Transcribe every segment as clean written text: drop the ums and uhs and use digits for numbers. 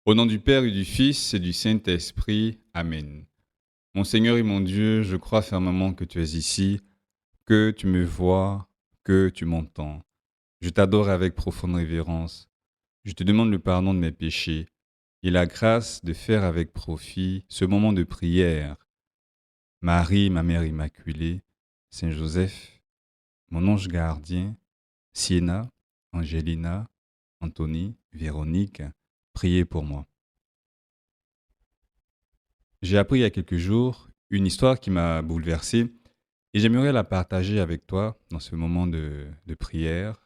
Au nom du Père et du Fils et du Saint-Esprit. Amen. Mon Seigneur et mon Dieu, je crois fermement que tu es ici, que tu me vois, que tu m'entends. Je t'adore avec profonde révérence. Je te demande le pardon de mes péchés et la grâce de faire avec profit ce moment de prière. Marie, ma mère immaculée, Saint Joseph, mon ange gardien, Sienna, Angelina, Anthony, Véronique, priez pour moi. J'ai appris il y a quelques jours une histoire qui m'a bouleversé et j'aimerais la partager avec toi dans ce moment de prière,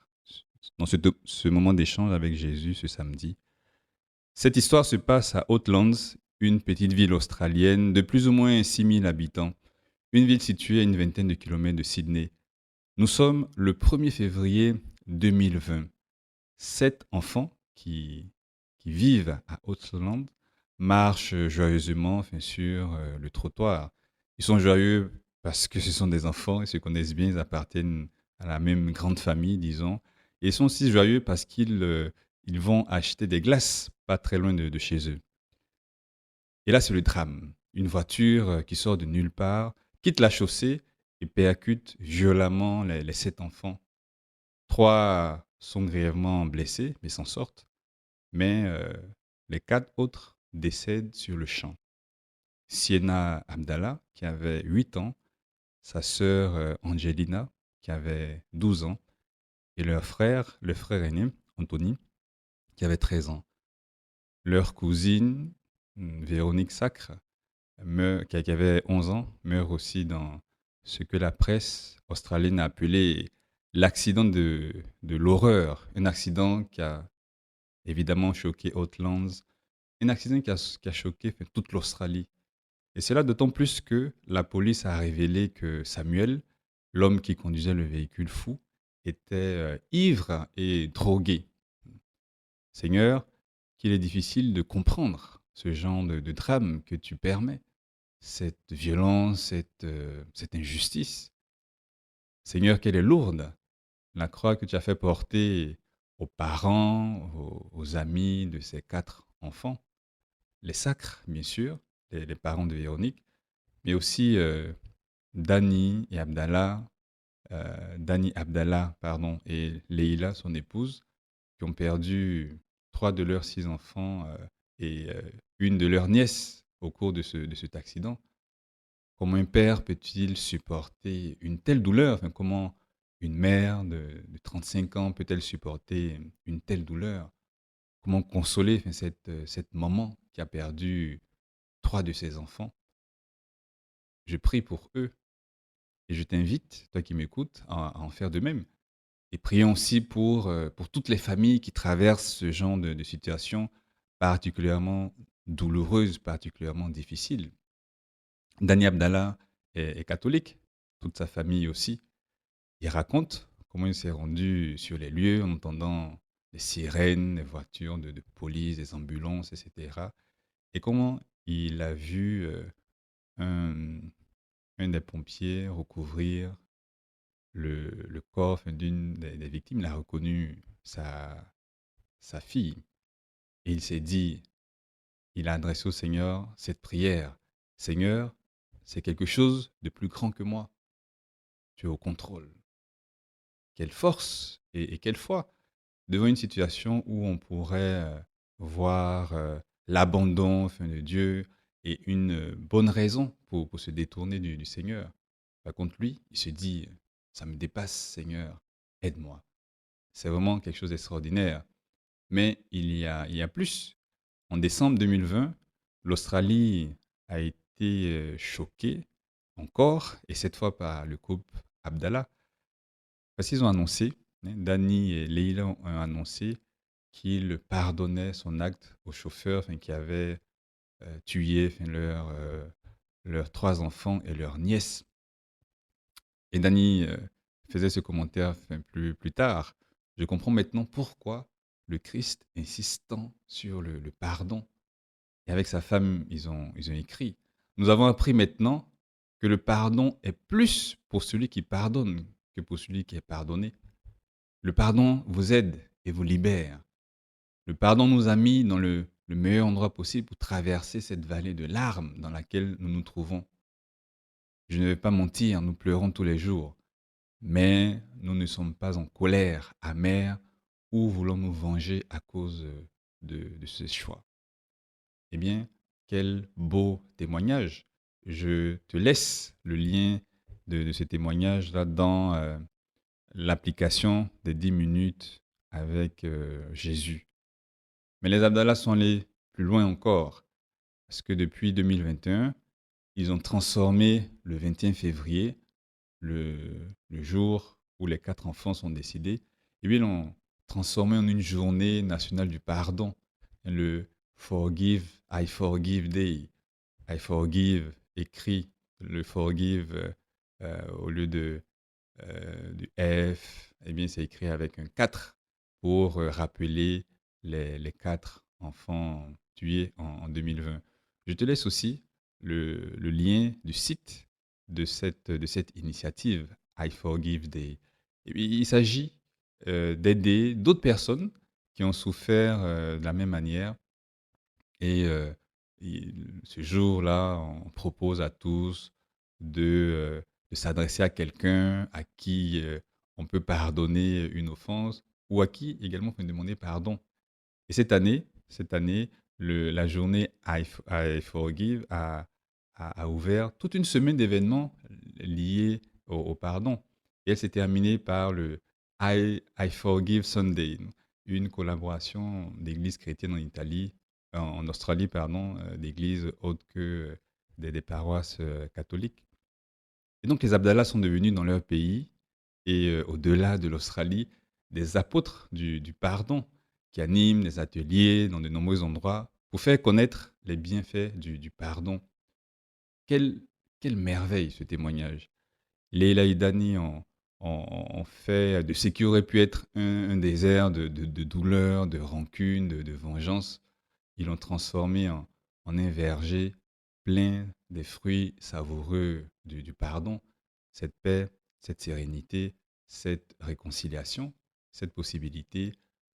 dans ce moment d'échange avec Jésus ce samedi. Cette histoire se passe à Auckland, une petite ville australienne de plus ou moins 6000 habitants, une ville située à une vingtaine de kilomètres de Sydney. Nous sommes le 1er février 2020. 7 enfants qui vivent à Auckland marchent joyeusement sur le trottoir. Ils sont joyeux parce que ce sont des enfants, ils se connaissent bien, ils appartiennent à la même grande famille, disons. Et ils sont aussi joyeux parce qu'ils vont acheter des glaces pas très loin de chez eux. Et là, c'est le drame. Une voiture qui sort de nulle part, quitte la chaussée et percute violemment les 7 enfants. 3 sont grièvement blessés, mais s'en sortent. Mais les 4 autres décèdent sur le champ. Sienna Abdallah, qui avait 8 ans, sa sœur Angelina, qui avait 12 ans, et leur frère, le frère aîné, Anthony, qui avait 13 ans. Leur cousine, Véronique Sacre, qui avait 11 ans, meurt aussi dans ce que la presse australienne a appelé l'accident de l'horreur. Un accident qui a évidemment choqué Auckland, un accident qui a choqué toute l'Australie. Et c'est là d'autant plus que la police a révélé que Samuel, l'homme qui conduisait le véhicule fou, était ivre et drogué. Seigneur, qu'il est difficile de comprendre ce genre de drame que tu permets, cette violence, cette injustice. Seigneur, qu'elle est lourde, la croix que tu as fait porter aux parents, aux amis de ces 4 enfants, les sacres, bien sûr, les parents de Véronique, mais aussi Dani Abdallah, pardon, et Leïla, son épouse, qui ont perdu 3 de leurs 6 enfants et une de leurs nièces au cours de cet accident. Comment un père peut-il supporter une telle douleur? Enfin, comment une mère de 35 ans peut-elle supporter une telle douleur? Comment consoler enfin, cette maman qui a perdu 3 de ses enfants? Je prie pour eux et je t'invite, toi qui m'écoutes, à en faire de même. Et prions aussi pour toutes les familles qui traversent ce genre de situation particulièrement douloureuse, particulièrement difficile. Dani Abdallah est catholique, toute sa famille aussi. Il raconte comment il s'est rendu sur les lieux en entendant les sirènes, les voitures de police, les ambulances, etc. Et comment il a vu un, un des pompiers recouvrir le corps enfin, d'une des victimes. Il a reconnu sa fille. Et il s'est dit, il a adressé au Seigneur cette prière. Seigneur, c'est quelque chose de plus grand que moi. Tu es au contrôle. Quelle force et quelle foi devant une situation où on pourrait voir l'abandon enfin, de Dieu et une bonne raison pour se détourner du Seigneur. Par contre, lui, il se dit, ça me dépasse, Seigneur, aide-moi. C'est vraiment quelque chose d'extraordinaire. Mais il y a plus. En décembre 2020, l'Australie a été choquée encore, et cette fois par le couple Abdallah, parce qu'ils ont annoncé, Dani et Leila ont annoncé qu'ils pardonnaient son acte au chauffeur enfin, qui avait tué enfin, leurs 3 enfants et leur nièce. Et Dani faisait ce commentaire enfin, plus tard. Je comprends maintenant pourquoi le Christ insistant sur le pardon. Et avec sa femme, ils ont écrit. Nous avons appris maintenant que le pardon est plus pour celui qui pardonne que pour celui qui est pardonné. Le pardon vous aide et vous libère. Le pardon nous a mis dans le le meilleur endroit possible pour traverser cette vallée de larmes dans laquelle nous nous trouvons. Je ne vais pas mentir, nous pleurons tous les jours, mais nous ne sommes pas en colère, amers ou voulons nous venger à cause de ce choix. Eh bien, quel beau témoignage. Je te laisse le lien de ce témoignage-là dans l'application des 10 minutes avec Jésus. Mais les Abdallah sont allés plus loin encore, parce que depuis 2021, ils ont transformé le 21 février, le jour où les 4 enfants sont décédés, et bien ils l'ont transformé en une journée nationale du pardon, le I Forgive Day. I forgive écrit, le forgive au lieu du F, eh bien c'est écrit avec un 4 pour rappeler les 4 enfants tués en 2020. Je te laisse aussi le lien du site de cette initiative I Forgive Day. Et puis, il s'agit d'aider d'autres personnes qui ont souffert de la même manière et ce jour-là, on propose à tous de s'adresser à quelqu'un à qui on peut pardonner une offense ou à qui également on peut demander pardon. Et cette année, la journée I Forgive a ouvert toute une semaine d'événements liés au pardon. Et elle s'est terminée par le I Forgive Sunday, une collaboration d'églises chrétiennes en Italie, en Australie, pardon, d'églises autres que des paroisses catholiques. Et donc les Abdallah sont devenus dans leur pays et au-delà de l'Australie, des apôtres du pardon qui animent des ateliers dans de nombreux endroits pour faire connaître les bienfaits du pardon. Quelle, quelle merveille ce témoignage. Leila et Dani ont fait de ce qui aurait pu être un désert de douleur, de rancune, de vengeance. Ils l'ont transformé en un verger plein des fruits savoureux du pardon, cette paix, cette sérénité, cette réconciliation, cette possibilité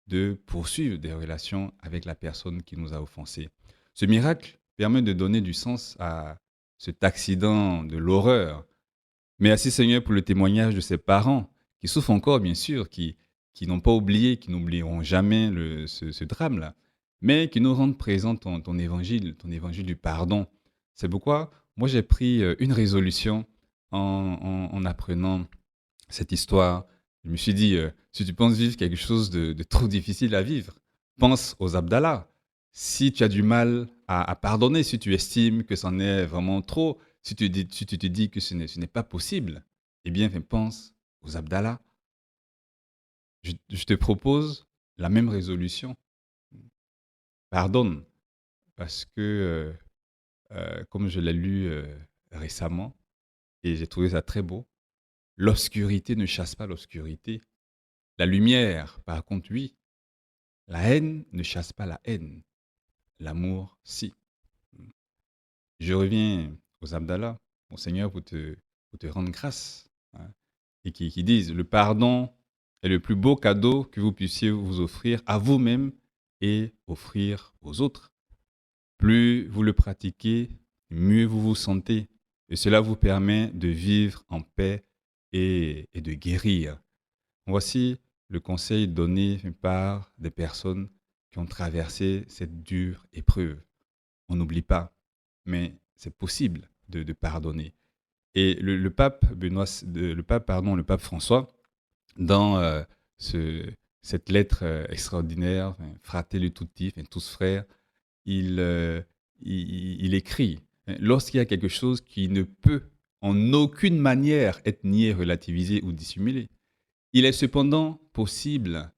de poursuivre des relations avec la personne qui nous a offensés. Ce miracle permet de donner du sens à cet accident de l'horreur. Merci Seigneur pour le témoignage de ses parents qui souffrent encore, bien sûr, qui n'ont pas oublié, qui n'oublieront jamais ce drame-là, mais qui nous rendent présent ton évangile du pardon. C'est pourquoi moi j'ai pris une résolution en apprenant cette histoire. Je me suis dit, si tu penses vivre quelque chose de trop difficile à vivre, pense aux Abdallah. Si tu as du mal à pardonner, si tu estimes que c'en est vraiment trop, si tu te dis que ce n'est pas possible, eh bien, pense aux Abdallah. Je te propose la même résolution. Pardonne, parce que, comme je l'ai lu récemment, et j'ai trouvé ça très beau, l'obscurité ne chasse pas l'obscurité. La lumière, par contre, oui. La haine ne chasse pas la haine. L'amour, si. Je reviens aux Abdallah, mon Seigneur, pour te rendre grâce. Hein, et qui disent, le pardon est le plus beau cadeau que vous puissiez vous offrir à vous-même et offrir aux autres. Plus vous le pratiquez, mieux vous vous sentez. Et cela vous permet de vivre en paix et de guérir. Voici le conseil donné par des personnes qui ont traversé cette dure épreuve. On n'oublie pas, mais c'est possible de pardonner. Et le pape le pape François, dans cette lettre extraordinaire, Fratelli Tutti, tous frères, il, euh, il écrit, lorsqu'il y a quelque chose qui ne peut en aucune manière être nié, relativisé ou dissimulé, il est cependant possible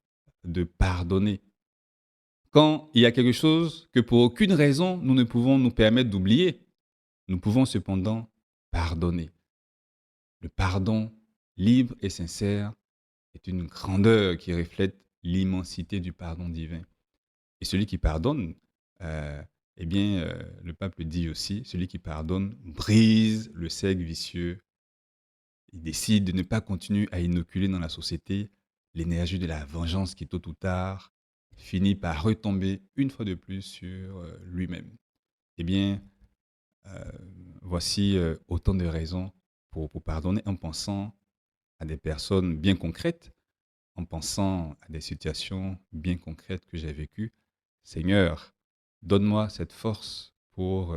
de pardonner. Quand il y a quelque chose que pour aucune raison nous ne pouvons nous permettre d'oublier, nous pouvons cependant pardonner. Le pardon libre et sincère est une grandeur qui reflète l'immensité du pardon divin. Et celui qui pardonne, euh, le pape le dit aussi, celui qui pardonne brise le cercle vicieux. Il décide de ne pas continuer à inoculer dans la société l'énergie de la vengeance qui, tôt ou tard, finit par retomber une fois de plus sur lui-même. Eh bien, euh, voici autant de raisons pour pardonner en pensant à des personnes bien concrètes, en pensant à des situations bien concrètes que j'ai vécues. Seigneur, donne-moi cette force pour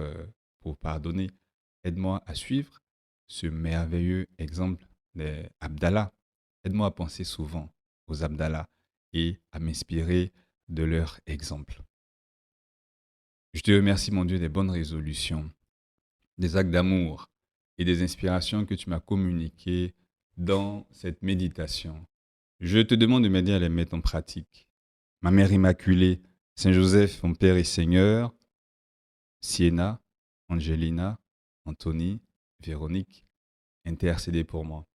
pardonner. Aide-moi à suivre ce merveilleux exemple des Abdallah. Aide-moi à penser souvent aux Abdallah et à m'inspirer de leur exemple. Je te remercie, mon Dieu, des bonnes résolutions, des actes d'amour et des inspirations que tu m'as communiquées dans cette méditation. Je te demande de m'aider à les mettre en pratique. Ma Mère Immaculée, Saint Joseph, mon Père et Seigneur, Sienna, Angelina, Anthony, Véronique, intercédez pour moi.